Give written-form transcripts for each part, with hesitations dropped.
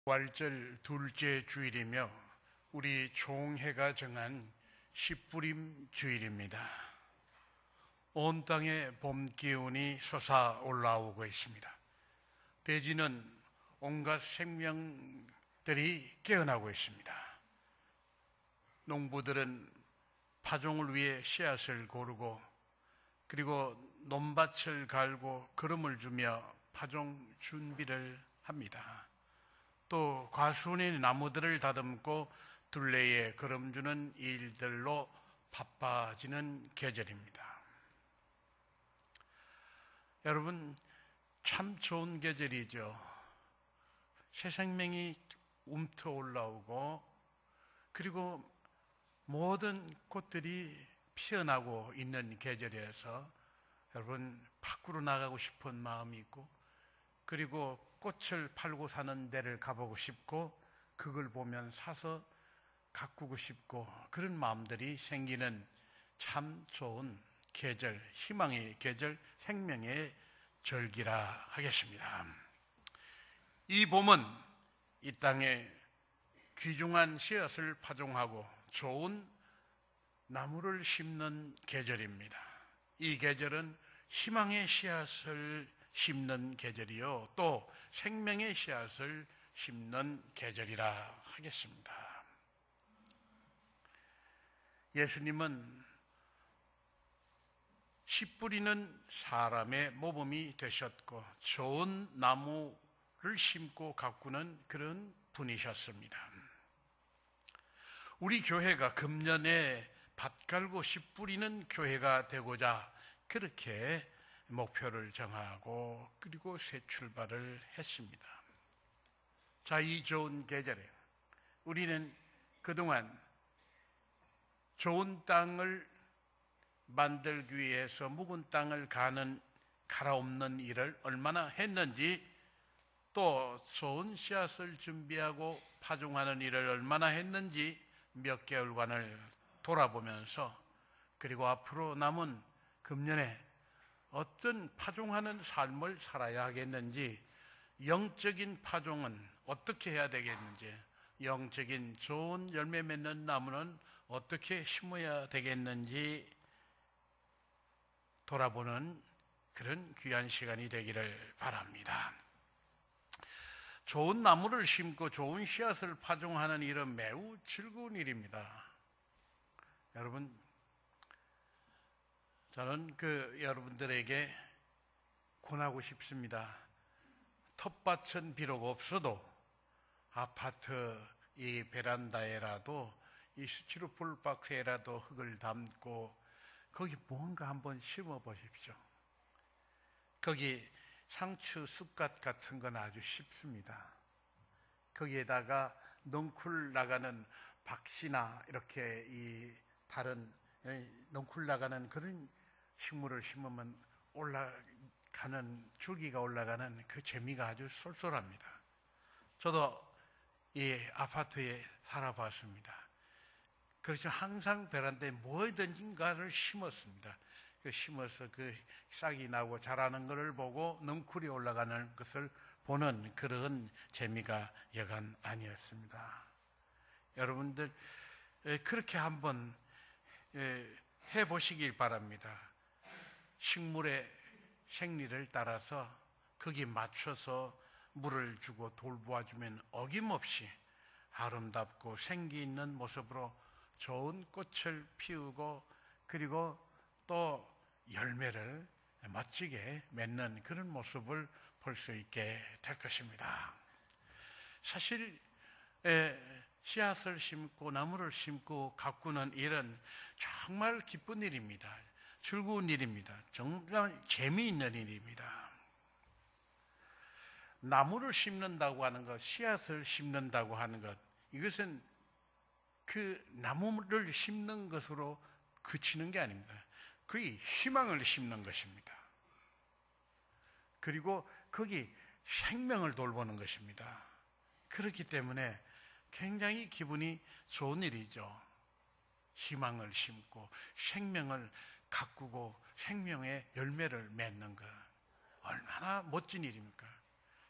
부활절 둘째 주일이며 우리 총회가 정한 십부림 주일입니다. 온 땅에 봄 기운이 솟아 올라오고 있습니다. 대지는 온갖 생명들이 깨어나고 있습니다. 농부들은 파종을 위해 씨앗을 고르고 그리고 논밭을 갈고 거름을 주며 파종 준비를 합니다. 또 과수원의 나무들을 다듬고 둘레에 거름 주는 일들로 바빠지는 계절입니다. 여러분, 참 좋은 계절이죠. 새 생명이 움터 올라오고 그리고 모든 꽃들이 피어나고 있는 계절이어서 여러분 밖으로 나가고 싶은 마음이 있고 그리고 꽃을 팔고 사는 데를 가보고 싶고 그걸 보면 사서 가꾸고 싶고 그런 마음들이 생기는 참 좋은 계절, 희망의 계절, 생명의 절기라 하겠습니다. 이 봄은 이 땅에 귀중한 씨앗을 파종하고 좋은 나무를 심는 계절입니다. 이 계절은 희망의 씨앗을 심는 계절이요, 또 생명의 씨앗을 심는 계절이라 하겠습니다. 예수님은 씨 뿌리는 사람의 모범이 되셨고 좋은 나무를 심고 가꾸는 그런 분이셨습니다. 우리 교회가 금년에 밭 갈고 씨 뿌리는 교회가 되고자 그렇게 목표를 정하고 그리고 새 출발을 했습니다. 자, 이 좋은 계절에 우리는 그동안 좋은 땅을 만들기 위해서 묵은 땅을 갈아엎는 일을 얼마나 했는지, 또 좋은 씨앗을 준비하고 파종하는 일을 얼마나 했는지 몇 개월간을 돌아보면서 그리고 앞으로 남은 금년에 어떤 파종하는 삶을 살아야 하겠는지, 영적인 파종은 어떻게 해야 되겠는지, 영적인 좋은 열매 맺는 나무는 어떻게 심어야 되겠는지 돌아보는 그런 귀한 시간이 되기를 바랍니다. 좋은 나무를 심고 좋은 씨앗을 파종하는 일은 매우 즐거운 일입니다. 여러분, 저는 여러분들에게 권하고 싶습니다. 텃밭은 비록 없어도 아파트 이 베란다에라도 이 스티로폴 박스에라도 흙을 담고 거기 뭔가 한번 심어 보십시오. 거기 상추 쑥갓 같은 건 아주 쉽습니다. 거기에다가 넝쿨 나가는 박씨나 이렇게 이 다른 넝쿨 나가는 그런 식물을 심으면 올라가는, 줄기가 올라가는 그 재미가 아주 쏠쏠합니다. 저도 이 아파트에 살아봤습니다. 그래서 항상 베란다에 뭐든지가를 심었습니다. 심어서 그 싹이 나고 자라는 것을 보고 넝쿨이 올라가는 것을 보는 그런 재미가 여간 아니었습니다. 여러분들 그렇게 한번 해보시길 바랍니다. 식물의 생리를 따라서 거기에 맞춰서 물을 주고 돌보아주면 어김없이 아름답고 생기 있는 모습으로 좋은 꽃을 피우고 그리고 또 열매를 멋지게 맺는 그런 모습을 볼 수 있게 될 것입니다. 사실 씨앗을 심고 나무를 심고 가꾸는 일은 정말 기쁜 일입니다. 즐거운 일입니다. 정말 재미있는 일입니다. 나무를 심는다고 하는 것, 씨앗을 심는다고 하는 것, 이것은 그 나무를 심는 것으로 그치는 게 아닙니다. 그의 희망을 심는 것입니다. 그리고 거기 생명을 돌보는 것입니다. 그렇기 때문에 굉장히 기분이 좋은 일이죠. 희망을 심고 생명을 가꾸고 생명의 열매를 맺는 것, 얼마나 멋진 일입니까?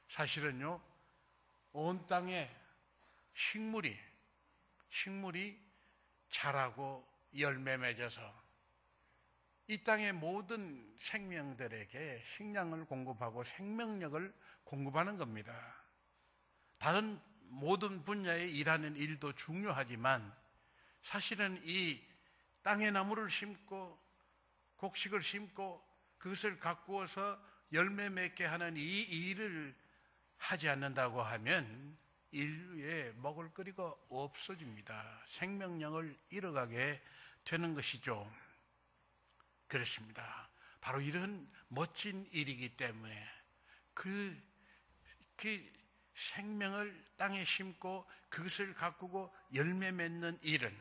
사실은요, 온 땅에 식물이 자라고 열매 맺어서 이 땅의 모든 생명들에게 식량을 공급하고 생명력을 공급하는 겁니다. 다른 모든 분야에 일하는 일도 중요하지만 사실은 이 땅에 나무를 심고 곡식을 심고 그것을 가꾸어서 열매 맺게 하는 이 일을 하지 않는다고 하면 인류의 먹을 거리가 없어집니다. 생명력을 잃어가게 되는 것이죠. 그렇습니다. 바로 이런 멋진 일이기 때문에 그 생명을 땅에 심고 그것을 가꾸고 열매 맺는 일은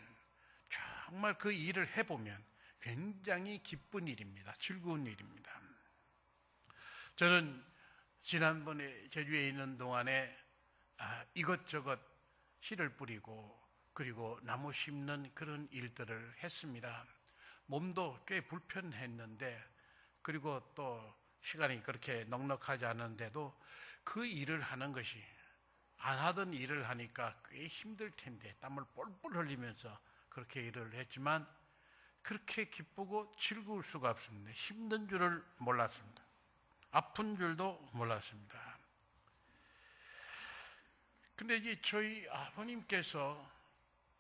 정말 그 일을 해보면 굉장히 기쁜 일입니다. 즐거운 일입니다. 저는 지난번에 제주에 있는 동안에 이것저것 씨를 뿌리고 그리고 나무 심는 그런 일들을 했습니다. 몸도 꽤 불편했는데 그리고 또 시간이 그렇게 넉넉하지 않은데도 그 일을 하는 것이 안 하던 일을 하니까 꽤 힘들 텐데 땀을 뻘뻘 흘리면서 그렇게 일을 했지만 그렇게 기쁘고 즐거울 수가 없습니다. 힘든 줄을 몰랐습니다. 아픈 줄도 몰랐습니다. 근데 이제 저희 아버님께서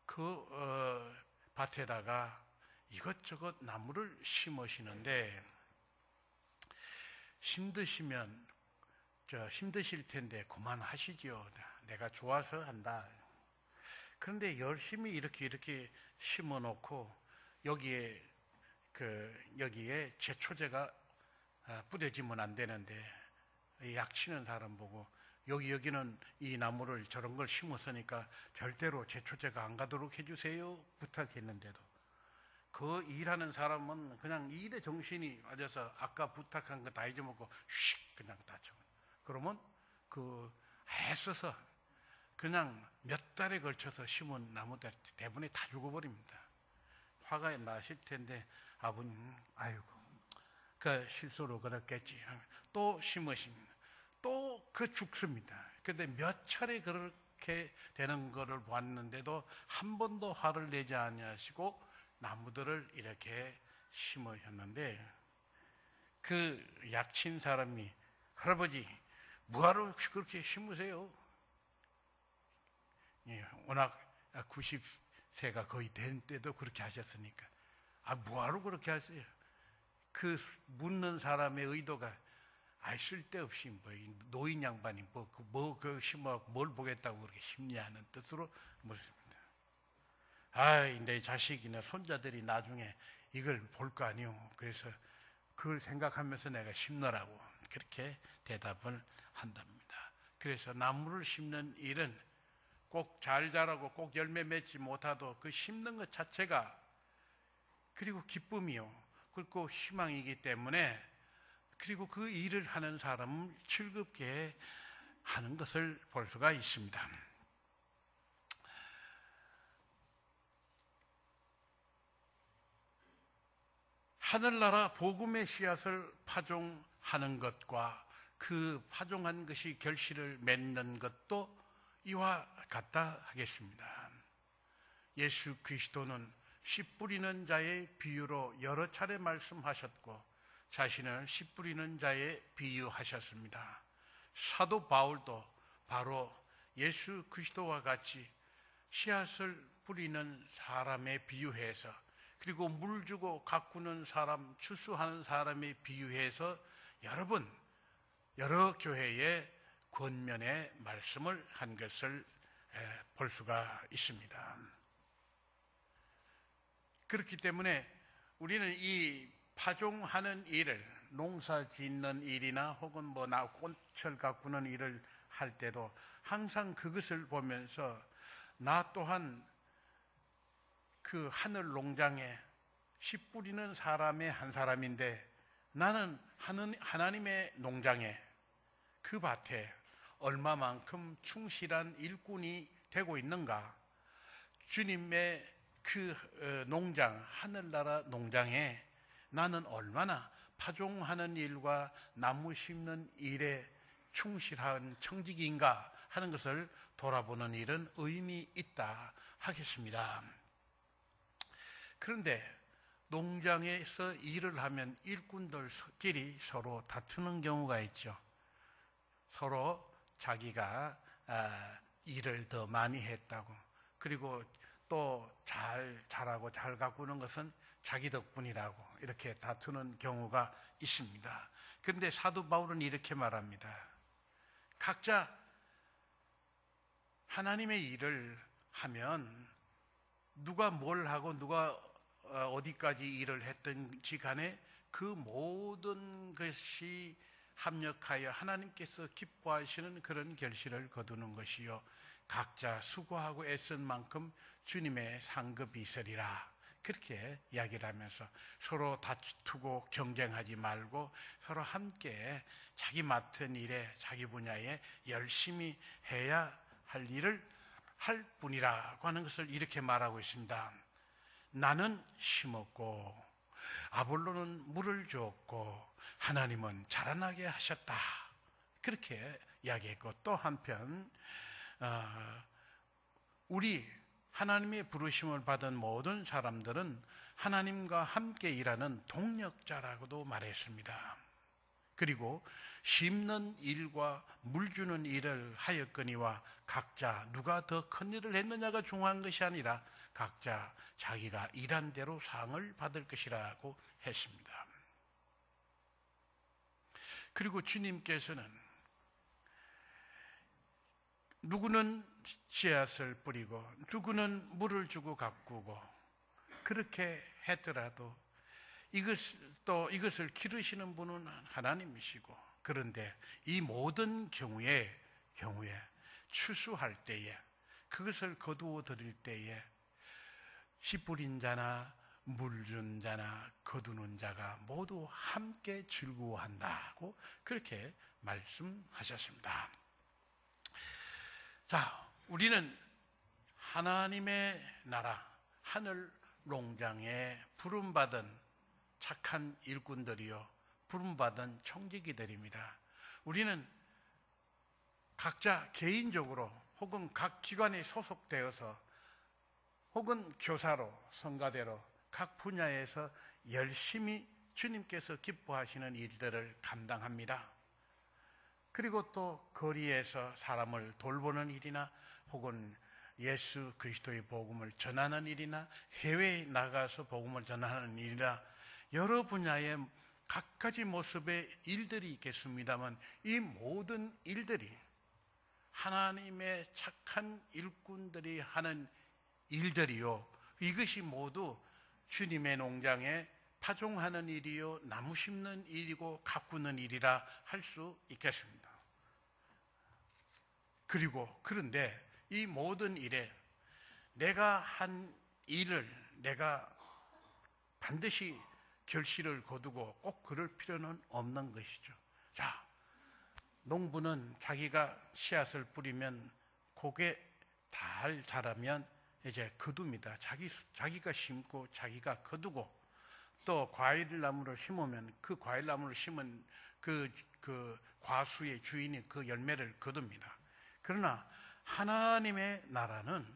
그 밭에다가 이것저것 나무를 심으시는데 힘드실 텐데 그만하시지요. 내가 좋아서 한다. 그런데 열심히 이렇게 심어놓고 여기에 제초제가 뿌려지면 안 되는데 약치는 사람 보고 여기는 이 나무를 저런 걸 심었으니까 절대로 제초제가 안 가도록 해주세요 부탁했는데도 그 일하는 사람은 그냥 일에 정신이 빠져서 아까 부탁한 거 다 잊어먹고 휙 그냥 다쳐. 그러면 애써서 그냥 몇 달에 걸쳐서 심은 나무들 대부분이 다 죽어버립니다. 화가 나실 텐데 아버님 아이고 그 실수로 그렇겠지. 또 심으십니다. 또 죽습니다. 그런데 몇 차례 그렇게 되는 것을 봤는데도 한 번도 화를 내지 아니하시고 나무들을 이렇게 심으셨는데 그 약친 사람이 할아버지 뭐하러 그렇게 심으세요? 예, 워낙 90세가 거의 된 때도 그렇게 하셨으니까 뭐하러 그렇게 하세요? 그 묻는 사람의 의도가 쓸데없이 노인 양반이 그 심어 뭘 보겠다고 그렇게 심냐는 뜻으로 묻습니다. 내 자식이나 손자들이 나중에 이걸 볼 거 아니오. 그래서 그걸 생각하면서 내가 심느라고 그렇게 대답을 한답니다. 그래서 나무를 심는 일은 꼭 잘 자라고 꼭 열매 맺지 못하도 그 심는 것 자체가 그리고 기쁨이요. 그리고 희망이기 때문에 그리고 그 일을 하는 사람은 즐겁게 하는 것을 볼 수가 있습니다. 하늘나라 복음의 씨앗을 파종하는 것과 그 파종한 것이 결실을 맺는 것도 이와 같다 하겠습니다. 예수 그리스도는 씨 뿌리는 자의 비유로 여러 차례 말씀하셨고 자신을 씨 뿌리는 자에 비유하셨습니다. 사도 바울도 바로 예수 그리스도와 같이 씨앗을 뿌리는 사람에 비유해서 그리고 물 주고 가꾸는 사람, 추수하는 사람에 비유해서 여러 교회의 권면의 말씀을 한 것을 볼 수가 있습니다. 그렇기 때문에 우리는 이 파종하는 일을 농사 짓는 일이나 혹은 꽃을 가꾸는 일을 할 때도 항상 그것을 보면서 나 또한 그 하늘 농장에 씨 뿌리는 사람의 한 사람인데 나는 하나님의 농장에 그 밭에 얼마만큼 충실한 일꾼이 되고 있는가? 주님의 그 농장, 하늘나라 농장에 나는 얼마나 파종하는 일과 나무 심는 일에 충실한 청직인가 하는 것을 돌아보는 일은 의미 있다 하겠습니다. 그런데 농장에서 일을 하면 일꾼들끼리 서로 다투는 경우가 있죠. 서로 자기가 일을 더 많이 했다고, 그리고 또 잘하고 잘 가꾸는 것은 자기 덕분이라고 이렇게 다투는 경우가 있습니다. 그런데 사도 바울은 이렇게 말합니다. 각자 하나님의 일을 하면 누가 뭘 하고 누가 어디까지 일을 했든지 간에 그 모든 것이 합력하여 하나님께서 기뻐하시는 그런 결실을 거두는 것이요, 각자 수고하고 애쓴 만큼 주님의 상급이 있으리라, 그렇게 이야기를 하면서 서로 다투고 경쟁하지 말고 서로 함께 자기 맡은 일에 자기 분야에 열심히 해야 할 일을 할 뿐이라고 하는 것을 이렇게 말하고 있습니다. 나는 심었고 아볼로는 물을 주었고 하나님은 자라나게 하셨다, 그렇게 이야기했고, 또 한편 우리 하나님의 부르심을 받은 모든 사람들은 하나님과 함께 일하는 동력자라고도 말했습니다. 그리고 심는 일과 물 주는 일을 하였거니와 각자 누가 더 큰 일을 했느냐가 중요한 것이 아니라 각자 자기가 일한 대로 상을 받을 것이라고 했습니다. 그리고 주님께서는 누구는 씨앗을 뿌리고 누구는 물을 주고 가꾸고 그렇게 했더라도 이것을 기르시는 분은 하나님이시고, 그런데 이 모든 경우에 추수할 때에, 그것을 거두어 드릴 때에 씨 뿌린 자나 물 준 자나 거두는 자가 모두 함께 즐거워한다고 그렇게 말씀하셨습니다. 자, 우리는 하나님의 나라, 하늘 농장에 부름받은 착한 일꾼들이요, 부름받은 청지기들입니다. 우리는 각자 개인적으로 혹은 각 기관에 소속되어서 혹은 교사로, 성가대로 각 분야에서 열심히 주님께서 기뻐하시는 일들을 감당합니다. 그리고 또 거리에서 사람을 돌보는 일이나 혹은 예수 그리스도의 복음을 전하는 일이나 해외에 나가서 복음을 전하는 일이나 여러 분야의 각가지 모습의 일들이 있겠습니다만, 이 모든 일들이 하나님의 착한 일꾼들이 하는 일들이요, 이것이 모두 주님의 농장에 파종하는 일이요, 나무 심는 일이고 가꾸는 일이라 할 수 있겠습니다. 그런데 이 모든 일에 내가 한 일을 내가 반드시 결실을 거두고 꼭 그럴 필요는 없는 것이죠. 자, 농부는 자기가 씨앗을 뿌리면 그게 잘 자라면 이제 거둡니다. 자기가 심고 자기가 거두고, 또 과일나무를 심으면 그 과일나무를 심은 그 과수의 주인이 그 열매를 거둡니다. 그러나 하나님의 나라는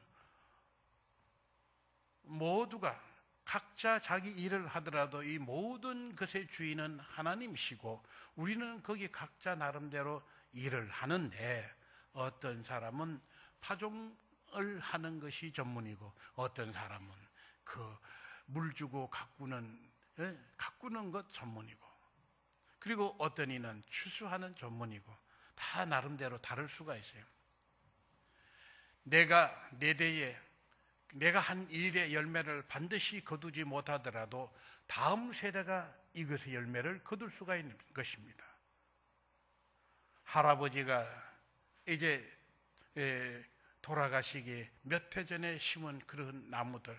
모두가 각자 자기 일을 하더라도 이 모든 것의 주인은 하나님이시고, 우리는 거기 각자 나름대로 일을 하는데, 어떤 사람은 파종을 하는 것이 전문이고, 어떤 사람은 그 물 주고 가꾸는 것 전문이고, 그리고 어떤 이는 추수하는 전문이고, 다 나름대로 다를 수가 있어요. 내가 내 대에 내가 한 일의 열매를 반드시 거두지 못하더라도 다음 세대가 이것의 열매를 거둘 수가 있는 것입니다. 할아버지가 이제 돌아가시기 몇 해 전에 심은 그런 나무들,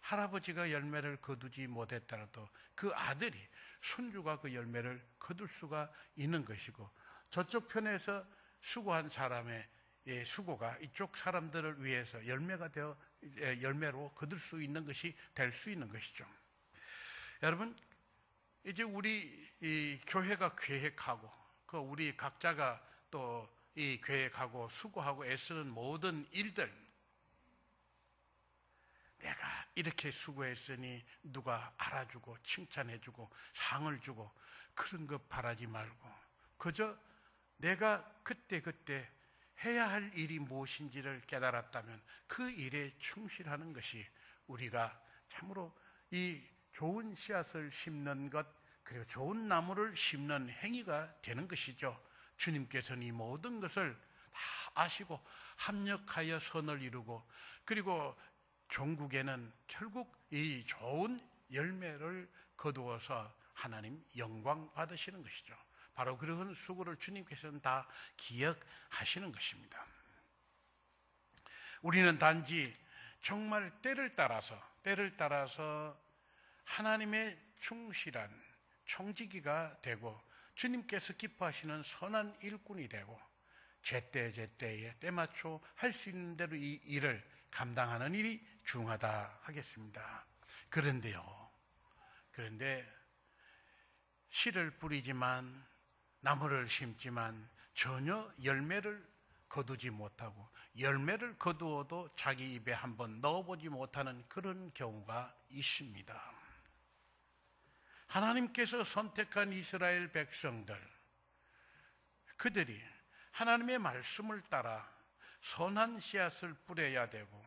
할아버지가 열매를 거두지 못했더라도 그 아들이, 손주가 그 열매를 거둘 수가 있는 것이고, 저쪽 편에서 수고한 사람의 수고가 이쪽 사람들을 위해서 열매로 거둘 수 있는 것이 될 수 있는 것이죠. 여러분, 이제 우리 이 교회가 계획하고 우리 각자가 또 이 계획하고 수고하고 애쓰는 모든 일들, 내가 이렇게 수고했으니 누가 알아주고 칭찬해주고 상을 주고 그런 거 바라지 말고 그저 내가 그때그때 해야 할 일이 무엇인지를 깨달았다면 그 일에 충실하는 것이 우리가 참으로 이 좋은 씨앗을 심는 것, 그리고 좋은 나무를 심는 행위가 되는 것이죠. 주님께서는 이 모든 것을 다 아시고 합력하여 선을 이루고, 그리고 종국에는 결국 이 좋은 열매를 거두어서 하나님 영광 받으시는 것이죠. 바로 그런 수고를 주님께서는 다 기억하시는 것입니다. 우리는 단지 정말 때를 따라서 하나님의 충실한 청지기가 되고 주님께서 기뻐하시는 선한 일꾼이 되고 제때에 때맞춰 할 수 있는 대로 이 일을 감당하는 일이 중요하다 하겠습니다. 그런데 씨를 뿌리지만 나무를 심지만 전혀 열매를 거두지 못하고 열매를 거두어도 자기 입에 한번 넣어보지 못하는 그런 경우가 있습니다. 하나님께서 선택한 이스라엘 백성들, 그들이 하나님의 말씀을 따라 선한 씨앗을 뿌려야 되고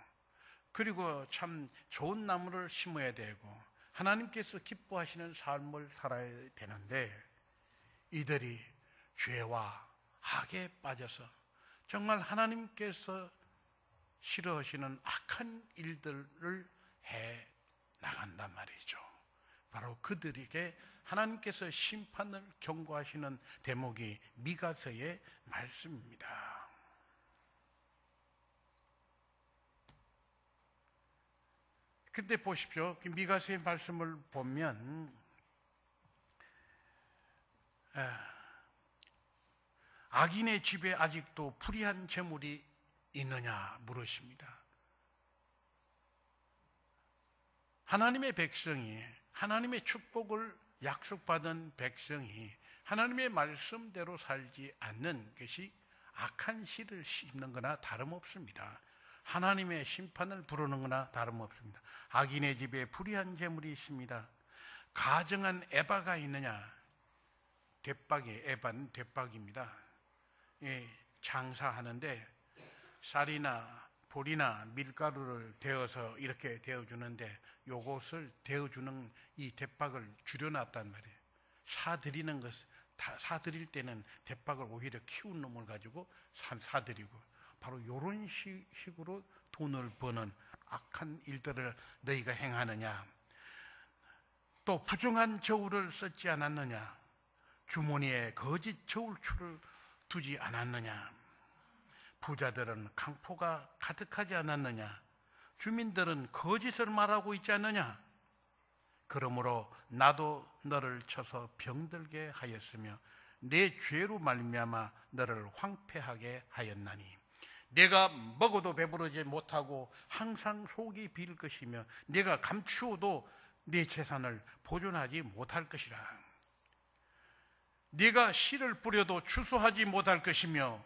그리고 참 좋은 나무를 심어야 되고 하나님께서 기뻐하시는 삶을 살아야 되는데 이들이 죄와 악에 빠져서 정말 하나님께서 싫어하시는 악한 일들을 해 나간단 말이죠. 바로 그들에게 하나님께서 심판을 경고하시는 대목이 미가서의 말씀입니다. 근데 보십시오. 미가서의 말씀을 보면 악인의 집에 아직도 불의한 재물이 있느냐 물으십니다. 하나님의 백성이, 하나님의 축복을 약속받은 백성이 하나님의 말씀대로 살지 않는 것이 악한 씨를 심는 거나 다름없습니다. 하나님의 심판을 부르는 거나 다름없습니다. 악인의 집에 불의한 재물이 있습니다. 가정한 에바가 있느냐? 에바는 대박입니다. 예, 장사하는데 쌀이나 보리나 밀가루를 데워서 이렇게 데워주는데 요것을 데워주는 이 대박을 줄여놨단 말이에요. 사드릴 때는 대박을 오히려 키운 놈을 가지고 사드리고 바로 이런 식으로 돈을 버는 악한 일들을 너희가 행하느냐? 또 부정한 저울을 썼지 않았느냐? 주머니에 거짓 저울추를 두지 않았느냐? 부자들은 강포가 가득하지 않았느냐? 주민들은 거짓을 말하고 있지 않느냐? 그러므로 나도 너를 쳐서 병들게 하였으며 내 죄로 말미암아 너를 황폐하게 하였나니 내가 먹어도 배부르지 못하고 항상 속이 빌 것이며 내가 감추어도 내 재산을 보존하지 못할 것이라. 네가 씨를 뿌려도 추수하지 못할 것이며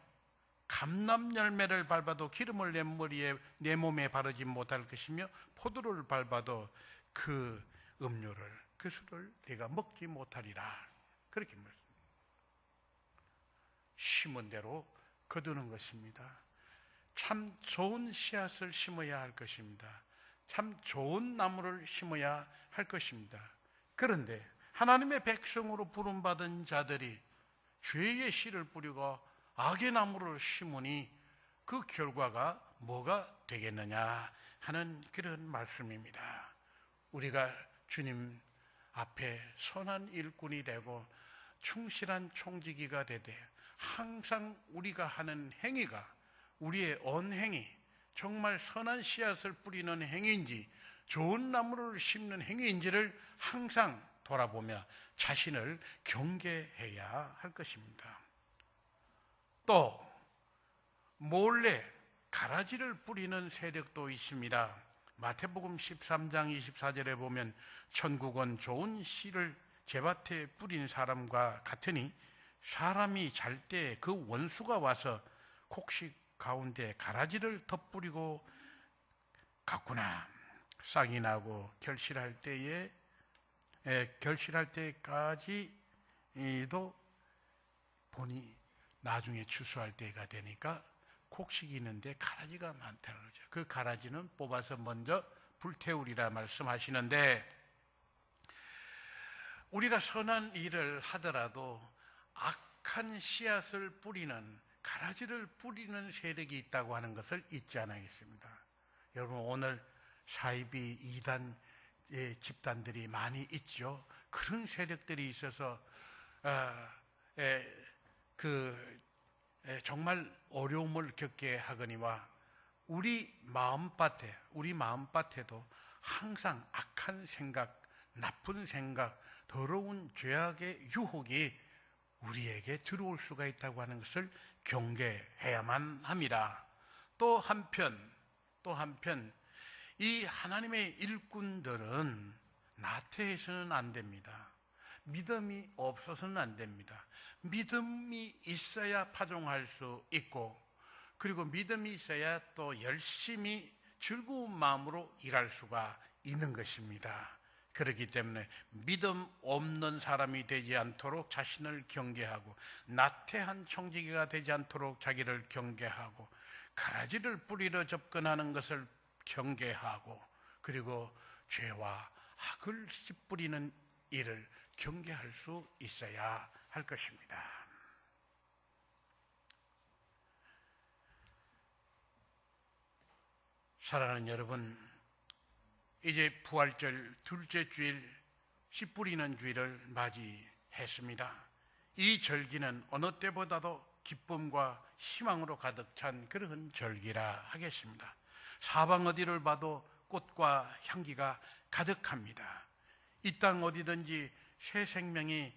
감람 열매를 밟아도 기름을 내 머리에 내 몸에 바르지 못할 것이며 포도를 밟아도 그 음료를 그 술을 네가 먹지 못하리라. 그렇게 말씀합니다. 심은 대로 거두는 것입니다. 참 좋은 씨앗을 심어야 할 것입니다. 참 좋은 나무를 심어야 할 것입니다. 그런데 하나님의 백성으로 부름받은 자들이 죄의 씨를 뿌리고 악의 나무를 심으니 그 결과가 뭐가 되겠느냐 하는 그런 말씀입니다. 우리가 주님 앞에 선한 일꾼이 되고 충실한 총지기가 되되 항상 우리가 하는 행위가 우리의 언행이 정말 선한 씨앗을 뿌리는 행위인지 좋은 나무를 심는 행위인지를 항상 돌아보며 자신을 경계해야 할 것입니다. 또 몰래 가라지를 뿌리는 세력도 있습니다. 마태복음 13장 24절에 보면 천국은 좋은 씨를 제밭에 뿌린 사람과 같으니 사람이 잘 때 그 원수가 와서 곡식 가운데 가라지를 덧뿌리고 갔구나. 싹이 나고 결실할 때까지도 보니 나중에 추수할 때가 되니까 곡식이 있는데 가라지가 많다는 거죠. 그 가라지는 뽑아서 먼저 불태우리라 말씀하시는데, 우리가 선한 일을 하더라도 악한 씨앗을 뿌리는, 가라지를 뿌리는 세력이 있다고 하는 것을 잊지 않아야겠습니다. 여러분, 오늘 사이비 이단 집단들이 많이 있죠. 그런 세력들이 있어서 정말 어려움을 겪게 하거니와 우리 마음밭에도 항상 악한 생각, 나쁜 생각, 더러운 죄악의 유혹이 우리에게 들어올 수가 있다고 하는 것을 경계해야만 합니다. 또 한편 이 하나님의 일꾼들은 나태해서는 안 됩니다. 믿음이 없어서는 안 됩니다. 믿음이 있어야 파종할 수 있고, 그리고 믿음이 있어야 또 열심히 즐거운 마음으로 일할 수가 있는 것입니다. 그렇기 때문에 믿음 없는 사람이 되지 않도록 자신을 경계하고, 나태한 청지기가 되지 않도록 자기를 경계하고, 가라지를 뿌리러 접근하는 것을 경계하고, 그리고 죄와 악을 씨 뿌리는 일을 경계할 수 있어야 할 것입니다. 사랑하는 여러분, 이제 부활절 둘째 주일, 씨 뿌리는 주일을 맞이했습니다. 이 절기는 어느 때보다도 기쁨과 희망으로 가득 찬 그런 절기라 하겠습니다. 사방 어디를 봐도 꽃과 향기가 가득합니다. 이 땅 어디든지 새 생명이,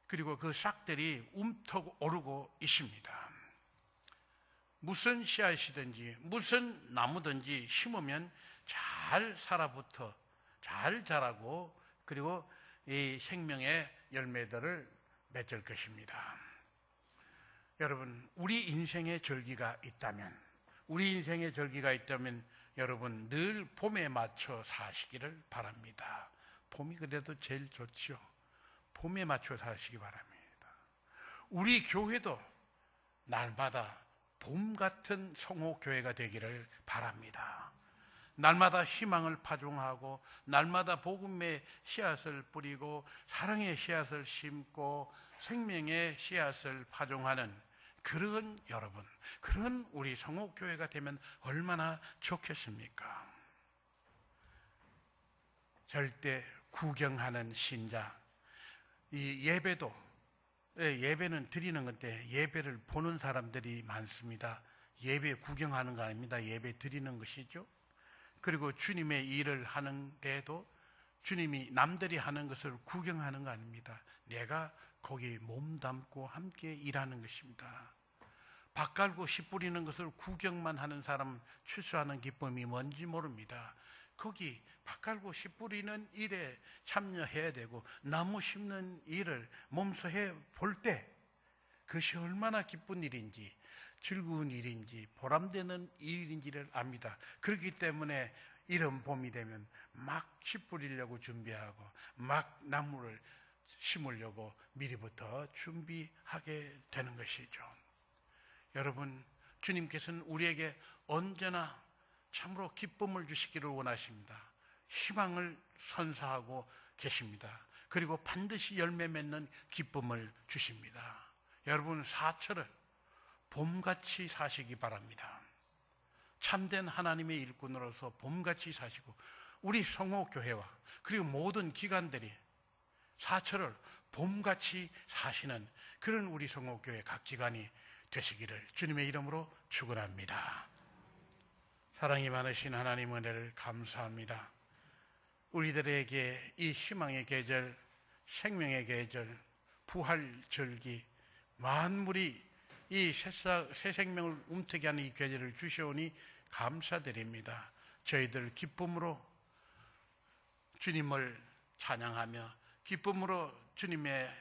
그리고 그 싹들이 움터 오르고 있습니다. 무슨 씨앗이든지 무슨 나무든지 심으면 잘 살아붙어 잘 자라고, 그리고 이 생명의 열매들을 맺을 것입니다. 여러분, 우리 인생의 절기가 있다면 여러분 늘 봄에 맞춰 사시기를 바랍니다. 봄이 그래도 제일 좋지요. 봄에 맞춰 사시기 바랍니다. 우리 교회도 날마다 봄 같은 성호교회가 되기를 바랍니다. 날마다 희망을 파종하고, 날마다 복음의 씨앗을 뿌리고, 사랑의 씨앗을 심고, 생명의 씨앗을 파종하는 그런 여러분, 그런 우리 성호교회가 되면 얼마나 좋겠습니까? 절대 구경하는 신자, 이 예배는 드리는 건데 예배를 보는 사람들이 많습니다. 예배 구경하는 거 아닙니다. 예배 드리는 것이죠. 그리고 주님의 일을 하는데도 주님이 남들이 하는 것을 구경하는 거 아닙니다. 내가 거기 몸담고 함께 일하는 것입니다. 밭 갈고 씨 뿌리는 것을 구경만 하는 사람, 추수하는 기쁨이 뭔지 모릅니다. 거기 밭 갈고 씨 뿌리는 일에 참여해야 되고, 나무 심는 일을 몸소 해볼 때 그것이 얼마나 기쁜 일인지, 즐거운 일인지, 보람되는 일인지를 압니다. 그렇기 때문에 이런 봄이 되면 막 씨 뿌리려고 준비하고, 막 나무를 심으려고 미리부터 준비하게 되는 것이죠. 여러분, 주님께서는 우리에게 언제나 참으로 기쁨을 주시기를 원하십니다. 희망을 선사하고 계십니다. 그리고 반드시 열매 맺는 기쁨을 주십니다. 여러분, 사철을 봄같이 사시기 바랍니다. 참된 하나님의 일꾼으로서 봄같이 사시고, 우리 성호교회와 그리고 모든 기관들이 사철을 봄같이 사시는 그런 우리 성호교회 각 기관이 되시기를 주님의 이름으로 축원합니다. 사랑이 많으신 하나님 은혜를 감사합니다. 우리들에게 이 희망의 계절, 생명의 계절, 부활절기, 만물이 이 새 생명을 움트게 하는 이 계절을 주시오니 감사드립니다. 저희들 기쁨으로 주님을 찬양하며 기쁨으로 주님의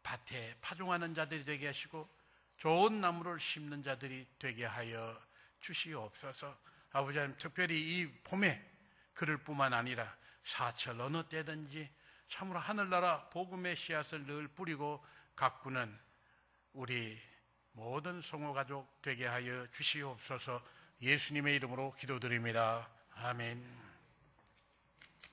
밭에 파종하는 자들이 되게 하시고, 좋은 나무를 심는 자들이 되게 하여 주시옵소서. 아버지 하나님, 특별히 이 봄에 그럴 뿐만 아니라 사철 어느 때든지 참으로 하늘나라 복음의 씨앗을 늘 뿌리고 가꾸는 우리 모든 성호가족 되게 하여 주시옵소서. 예수님의 이름으로 기도드립니다. 아멘.